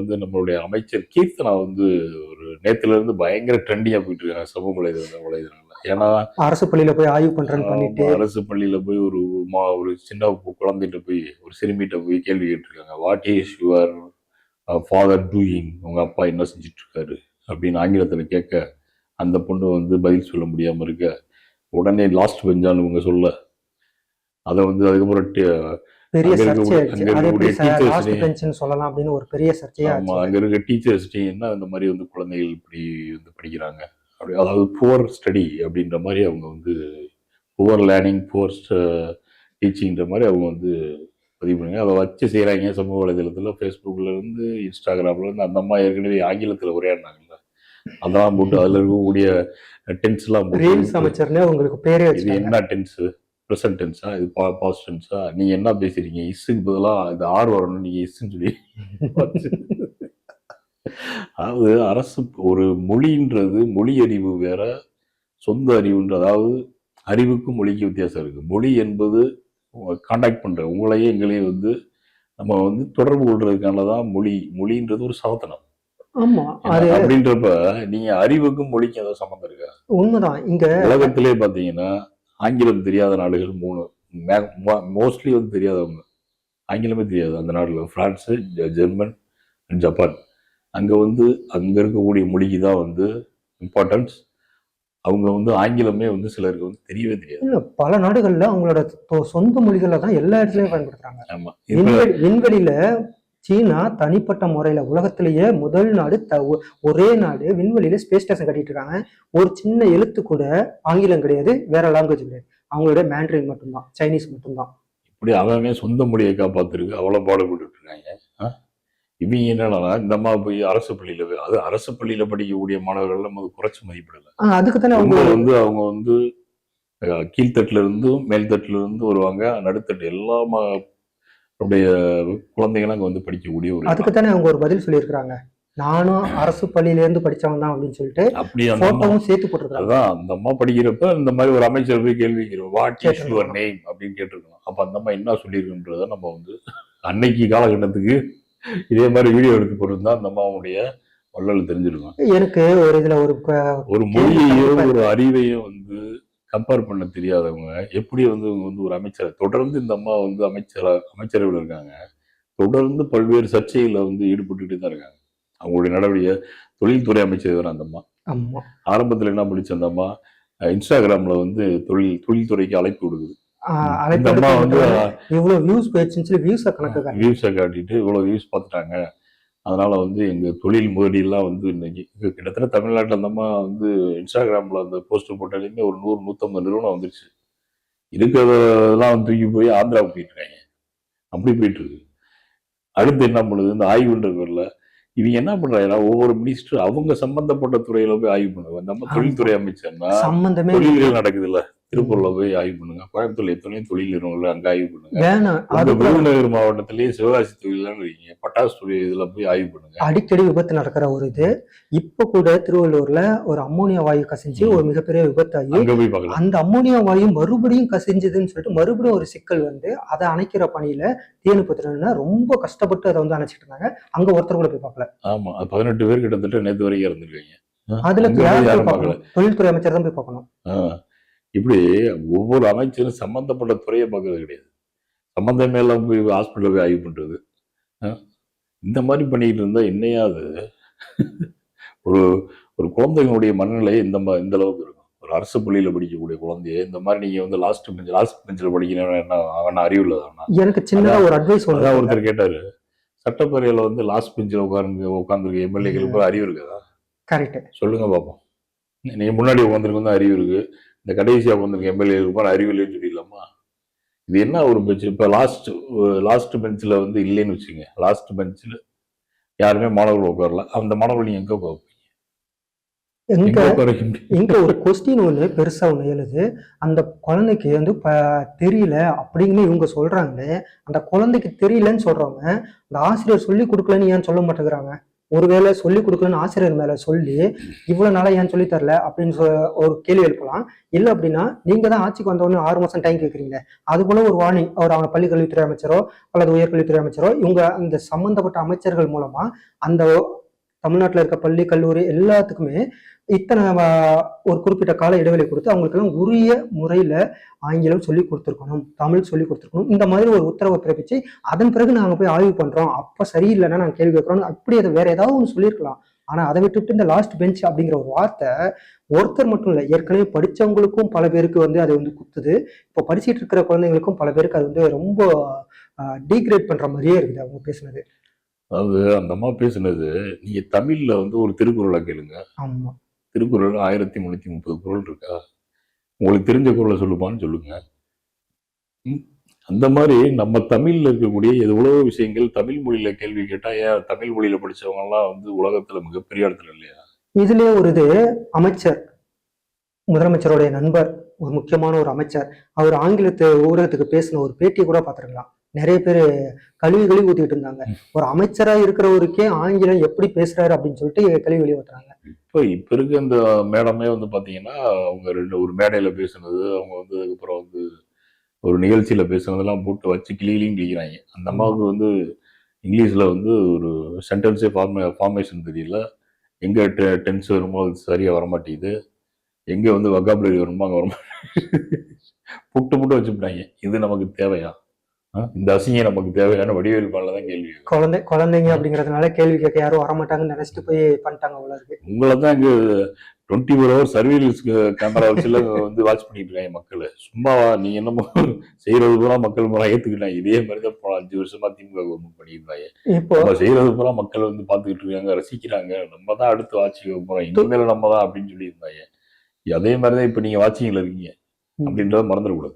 வந்து நம்மளுடைய அமைச்சர் கீர்த்தனா வந்து ஒரு நேத்துல இருந்து பயங்கர ட்ரெண்டியா போயிட்டு இருக்காங்க சமூக வலைதளங்கள்ல. ஏன்னா அரசு பள்ளியில போய் ஆய்வு பண்றேன்னு பண்ணிட்டு அரசு பள்ளியில போய் ஒரு சின்ன குழந்தைகிட்ட போய் ஒரு சிறுமிகிட்ட போய் கேள்வி கேட்டிருக்காங்க. What is your father doing, உங்க அப்பா என்ன செஞ்சுட்டு இருக்காரு அப்படின்னு ஆங்கிலத்துல கேட்க அந்த பொண்ணு வந்து பதில் சொல்ல முடியாம இருக்க, உடனே லாஸ்ட் பெஞ்சான்னு இவங்க சொல்ல அதை வந்து அதுக்கப்புறம் பெரிய அங்க சர்ச்சை இருக்கக்கூடிய டீச்சர்ஸ் சொல்லலாம் அப்படின்னு ஒரு பெரிய சர்ச்சையா அங்க இருக்க டீச்சர்ஸ் என்ன இந்த மாதிரி வந்து குழந்தைகள் இப்படி வந்து படிக்கிறாங்க அப்படி, அதாவது புவர் ஸ்டடி அப்படின்ற மாதிரி அவங்க வந்து புவர் லேர்னிங் புவர் டீச்சிங்கிற மாதிரி அவங்க வந்து பதிவு பண்ணுங்க. அதை வச்சு செய்கிறாங்க சமூக வலைதளத்தில், ஃபேஸ்புக்கில் இருந்து இன்ஸ்டாகிராமில் இருந்து. அந்த அம்மா ஏற்கனவே ஆங்கிலத்தில் உரையாடினாங்கல்ல, அதெல்லாம் போட்டு அதில் இருக்கக்கூடிய டென்ஸ்லாம் அமைச்சர்னே உங்களுக்கு பேரே இது என்ன டென்ஸு, ப்ரெசன்ட் டென்ஸா, இது பாஸ்ட் டென்ஸா, நீங்கள் என்ன பேசுகிறீங்க, இஸ்ஸுக்கு பதிலாக இது ஆர் வரணும், நீங்கள் இஸ்ஸுன்னு சொல்லி அதாவது அரசு ஒரு மொழின்றது மொழி அறிவு வேற, சொந்த அறிவுன்ற, அதாவது அறிவுக்கும் மொழிக்கு வித்தியாசம் இருக்கு. மொழி என்பது கான்டாக்ட் பண்ற உங்களையே எங்களையும் வந்து நம்ம வந்து தொடர்பு கொள்றதுக்கானதான் மொழி. மொழின்றது ஒரு சாதனம். ஆமா, அப்படின்றப்ப நீங்க அறிவுக்கும் மொழிக்கும் ஏதாவது சம்மந்தம் இருக்கா? உண்மைதான். இங்க உலகத்திலே பாத்தீங்கன்னா ஆங்கிலம் தெரியாத நாடுகள் 3, மோஸ்ட்லி வந்து தெரியாதவங்க, ஆங்கிலமே தெரியாது அந்த நாடுல. France, German, Japan. அங்க வந்து அங்க இருக்கக்கூடிய மொழிக்கு தான் வந்து இம்பார்ட்டன்ஸ். அவங்க வந்து ஆங்கிலமே வந்து சிலருக்கு வந்து தெரியவே தெரியாது. பல நாடுகள்ல அவங்களோட சொந்த மொழிகளை தான் எல்லா இடத்துலயும் பயன்படுத்துறாங்க. ஆமா, விண்வெளியில சீனா தனிப்பட்ட முறையில உலகத்திலேயே முதல் நாடு, ஒரே நாடு விண்வெளியில ஸ்பேஸ் ஸ்டேஷன் கட்டிட்டு இருக்காங்க. ஒரு சின்ன எழுத்து கூட ஆங்கிலம் கிடையாது, வேற லாங்குவேஜ் கிடையாது, அவங்களோட மேண்ட்ரின் மட்டும்தான், சைனீஸ் மட்டும்தான். இப்படி அவன் சொந்த மொழியை காப்பாத்துருக்கு அவ்வளவு பாடுபட்டு இருக்காங்க. இவங்க என்னன்னா இந்த அம்மா போய் அரசு பள்ளியில போய், அது அரசு பள்ளியில படிக்கக்கூடிய மாணவர்கள் நம்ம குறைச்சு மதிப்பிடல. அதுக்கு தானே அவங்க வந்து கீழ்த்தட்டுல இருந்து மேல்தட்டுல இருந்து வருவாங்க, நடுத்தட்டு எல்லா குழந்தைகளும் அங்க வந்து படிக்கக்கூடிய ஒரு. அதுக்கு தானே அவங்க ஒரு பதில் சொல்லியிருக்கிறாங்க, நானும் அரசு பள்ளியில இருந்து படிச்சவன் தான் அப்படின்னு சொல்லிட்டு அப்படியே சேர்த்து போட்டிருக்காங்க. அதான் அந்த அம்மா படிக்கிறப்ப இந்த மாதிரி ஒரு அமைச்சர் போய் கேள்வி கேட்கிறோம், வாட் இஸ் யுவர் நேம் அப்படின்னு கேட்டிருக்கணும். அப்ப அந்த அம்மா என்ன சொல்லியிருக்குன்றத நம்ம வந்து அன்னைக்கு காலகட்டத்துக்கு இதே மாதிரி வீடியோ எடுத்து போட்டிருந்தா அந்த அம்மாவுடைய வள்ளல் தெரிஞ்சிருக்கும். எனக்கு ஒரு இதுல ஒரு மொழியையும் ஒரு அறிவையும் வந்து கம்பேர் பண்ண தெரியாதவங்க எப்படி வந்து ஒரு அமைச்சர் தொடர்ந்து, இந்த அம்மா வந்து அமைச்சரவையில் இருக்காங்க, தொடர்ந்து பல்வேறு சர்ச்சைகளை வந்து ஈடுபட்டுக்கிட்டு தான் இருக்காங்க. அவங்களுடைய நடவடிக்கை தொழில்துறை அமைச்சர் வேற அந்த அம்மா. ஆரம்பத்துல என்ன பண்ணிச்சு அந்த அம்மா, இன்ஸ்டாகிராம்ல வந்து தொழில்துறைக்கு அழைப்பு கொடுக்குது. இந்த அம்மா வந்து இவ்வளவு வியூஸை காட்டிட்டு இவ்வளவு வியூஸ் பார்த்துட்டாங்க, அதனால வந்து எங்க தொழில் முதலீடுலாம் வந்து இன்னைக்கு கிட்டத்தட்ட தமிழ்நாட்டில் அந்த அம்மா வந்து இன்ஸ்டாகிராம்ல அந்த போஸ்டர் போட்டாலுமே ஒரு 100-150 நிறுவனம் வந்துருச்சு. இருக்கிறதெல்லாம் தூக்கி போய் ஆந்திராவுக்கு போயிட்டு இருக்காங்க. அப்படி போயிட்டு இருக்கு. அடுத்து என்ன பண்ணுது, இந்த ஆய்வுன்ற பேர்ல இவங்க என்ன பண்றாங்கன்னா ஒவ்வொரு மினிஸ்டர் அவங்க சம்பந்தப்பட்ட துறையில போய் ஆய்வு பண்ணுவாங்க. நம்ம தொழில்துறை அமைச்சர்னா தொழில்கள் நடக்குது இல்ல, திருப்பூர்ல போய் ஆய்வு பண்ணுங்க, கோயம்புத்தூர்ல எத்தனையோ தொழில் நிறுவனங்கள் அங்க ஆய்வு பண்ணுங்க, விருதுநகர் மாவட்டத்திலேயே சிவகாசி தொழில் இருக்கீங்க, பட்டாசு தொழில் இதுல போய் ஆய்வு பண்ணுங்க. அடிக்கடி விபத்து நடக்கிற ஒரு இது. இப்ப கூட திருவள்ளூர்ல ஒரு அம்மோனியா வாயு கசிஞ்சு ஒரு மிகப்பெரிய விபத்தாகி அந்த அம்மோனியா வாயு மறுபடியும் கசிஞ்சதுன்னு சொல்லிட்டு மறுபடியும் ஒரு சிக்கல் வந்து அதை அணைக்கிற பணியில தீயணைப்புத்துறையினா ரொம்ப கஷ்டப்பட்டு அதை வந்து அணைச்சிட்டு இருந்தாங்க. அங்க ஒருத்தர் கூட போய் பார்க்கல. ஆமா, 18 பேர் கிட்டத்தட்ட நேற்று வரைக்கும் இறந்துருக்காங்க. அதுல தொழில்துறை அமைச்சர் தான் போய் பார்க்கணும். இப்படி ஒவ்வொரு அமைச்சரும் சம்பந்தப்பட்ட துறையை பார்க்கறது கிடையாது. சம்பந்தமே எல்லாம் போய் ஹாஸ்பிட்டல் போய் ஆய்வு பண்றது, இந்த மாதிரி பண்ணிட்டு இருந்தா என்னையாவது ஒரு ஒரு குழந்தைங்களுடைய மனநிலை இந்த அளவுக்கு இருக்கும். ஒரு அரசு பள்ளியில படிக்கக்கூடிய குழந்தைய இந்த மாதிரி நீங்க வந்து லாஸ்ட் பெஞ்சில் படிக்கணும், என்ன அவன அறிவு இல்லதானா? எனக்கு சின்னதா ஒரு அட்வைஸ் ஒருத்தர் கேட்டாரு, சட்டப்பேரவையில வந்து லாஸ்ட் பெஞ்சில் உட்காந்துருக்க எம்எல்ஏக்களுக்கு அறிவு இருக்குதா? கரெக்ட், சொல்லுங்க பாப்போம். நீங்க முன்னாடி உட்காந்துருக்கு அறிவு இருக்கு, இந்த கடைசியா உட்காந்துருக்க எம்எல்ஏ இருப்பாரு அறிவு இல்லைன்னு சொல்லிடலாமா? இது என்ன ஒரு பெஞ்ச்? இப்ப லாஸ்ட் பெஞ்சில் வந்து இல்லைன்னு வச்சுங்க, லாஸ்ட் பெஞ்சில் யாருமே மாணவர்கள் உட்காரல, அந்த மாணவர்கள் நீங்க எங்க உட்காருப்பீங்க? இங்க ஒரு கொஸ்டின் ஒண்ணு பெருசா ஒண்ணு எழுது, அந்த குழந்தைக்கு வந்து தெரியல அப்படின்னு இவங்க சொல்றாங்களே, அந்த குழந்தைக்கு தெரியலன்னு சொல்றவங்க அந்த ஆசிரியர் சொல்லி கொடுக்கலன்னு ஏன் சொல்ல மாட்டேங்கிறாங்க? ஒருவேளை சொல்லிக் கொடுக்கணும்னு ஆசிரியர் மேல சொல்லி இவ்வளவு நாளா ஏன் சொல்லி தரல அப்படின்னு ஒரு கேள்வி எழுப்பலாம். இல்லை அப்படின்னா நீங்க தான் ஆட்சிக்கு வந்தவொடனே 6 மாசம் டைம் கேட்குறீங்க, அது போல ஒரு வார்னிங் அவங்க பள்ளிக்கல்வித்துறை அமைச்சரோ அல்லது உயர்கல்வித்துறை அமைச்சரோ இவங்க அந்த சம்பந்தப்பட்ட அமைச்சர்கள் மூலமா அந்த தமிழ்நாட்டில் இருக்க பள்ளி கல்லூரி எல்லாத்துக்குமே இத்தனை ஒரு குறிப்பிட்ட கால இடைவெளி கொடுத்து அவங்களுக்கெல்லாம் உரிய முறையில ஆங்கிலம் சொல்லி கொடுத்துருக்கணும், தமிழ் சொல்லி கொடுத்துருக்கணும், இந்த மாதிரி ஒரு உத்தரவை பிறப்பிச்சு அதன் பிறகு நாங்க போய் ஆய்வு பண்றோம், அப்ப சரியில்லைன்னா நாங்க கேள்வி கேட்கிறோம், அப்படி அதை வேற ஏதாவது ஒன்று சொல்லியிருக்கலாம். ஆனா அதை விட்டுட்டு இந்த லாஸ்ட் பெஞ்ச் அப்படிங்கிற ஒரு வார்த்தை ஒருத்தர் மட்டும் இல்லை, ஏற்கனவே படிச்சவங்களுக்கும் பல பேருக்கு வந்து அது வந்து குத்துது. இப்போ படிச்சுட்டு இருக்கிற குழந்தைங்களுக்கும் பல பேருக்கு அது வந்து ரொம்ப டீக்ரேட் பண்ற மாதிரியே இருக்குது அவங்க பேசுனது. அதாவது அந்த அம்மா பேசுனது, நீங்க தமிழ்ல வந்து ஒரு திருக்குறளை கேளுங்க. ஆமா, திருக்குறள் 1330 குறள் இருக்கா, உங்களுக்கு தெரிஞ்ச குறளை சொல்லுப்பான்னு சொல்லுங்க. அந்த மாதிரி நம்ம தமிழ்ல இருக்கக்கூடிய எவ்வளவோ விஷயங்கள் தமிழ் மொழியில கேள்வி கேட்டா, ஏன் தமிழ் மொழியில படிச்சவங்க எல்லாம் வந்து உலகத்துல மிகப்பெரிய இடத்துல இல்லையா? இதுலயே ஒரு இது அமைச்சர், முதலமைச்சருடைய நண்பர், ஒரு முக்கியமான ஒரு அமைச்சர், அவர் ஆங்கிலத்து ஊடகத்துக்கு பேசின ஒரு பேட்டியை கூட பார்த்துருக்கலாம். நிறைய பேர் கழுவி ஊத்திட்டு இருந்தாங்க. ஒரு அமைச்சரா இருக்கிறவருக்கே ஆங்கிலம் எப்படி பேசுறாரு அப்படின்னு சொல்லிட்டு கழுவி ஊத்துறாங்க. இப்ப இருக்க இந்த மேடமே வந்து பாத்தீங்கன்னா, அவங்க ஒரு மேடையில பேசுனது, அவங்க வந்து அதுக்கப்புறம் வந்து ஒரு நிகழ்ச்சியில பேசுனதெல்லாம் போட்டு வச்சு கிளியிலையும் கிளிக்கிறாங்க. அந்த அம்மாவுக்கு வந்து இங்கிலீஷ்ல வந்து ஒரு சென்டென்ஸே ஃபார்மேஷன் தெரியல, எங்க டென்ஸ் வருமோ அது சரியா வரமாட்டேங்குது, எங்க வந்து வொக்காபுலரி வருமோ அங்க வரமாட்டேங்குது, புட்டு வச்சுட்டாங்க. இது நமக்கு தேவையா? இந்த அசிங்கம் நமக்கு தேவையான வடிவேல் மேலதான் கேள்வி. குழந்தைங்க அப்படிங்கறதுனால கேள்வி கேட்க யாரும் வரமாட்டாங்கன்னு நினைச்சிட்டு போய் பண்ணிட்டாங்க உலருக்கு. உங்களை தான் இங்க 24 hours சர்வீலன்ஸ் கேமரா வச்சுல வந்து வாட்ச் பண்ணிட்டு இருக்காங்க மக்கள். சும்மாவா நீ என்னமோ செய்யறது பூரா மக்கள் பூரா ஏத்துக்கிட்டாங்க. இதே மாதிரிதான் போன 5 வருஷமா திமுக கவர்மெண்ட் பண்ணியிருந்தாங்க. இப்போ செய்யறது பூரா மக்கள் வந்து பாத்துக்கிட்டு இருக்காங்க, ரசிக்கிறாங்க. நம்ம தான் அடுத்து ஆட்சிக்கு போறோம், இனிமேல நம்ம தான் அப்படின்னு சொல்லி இருந்தாங்க. அதே மாதிரிதான் இப்ப நீங்க வாட்சிங்ல இருக்கீங்க அப்படின்றத மறந்துடக்கூடாது.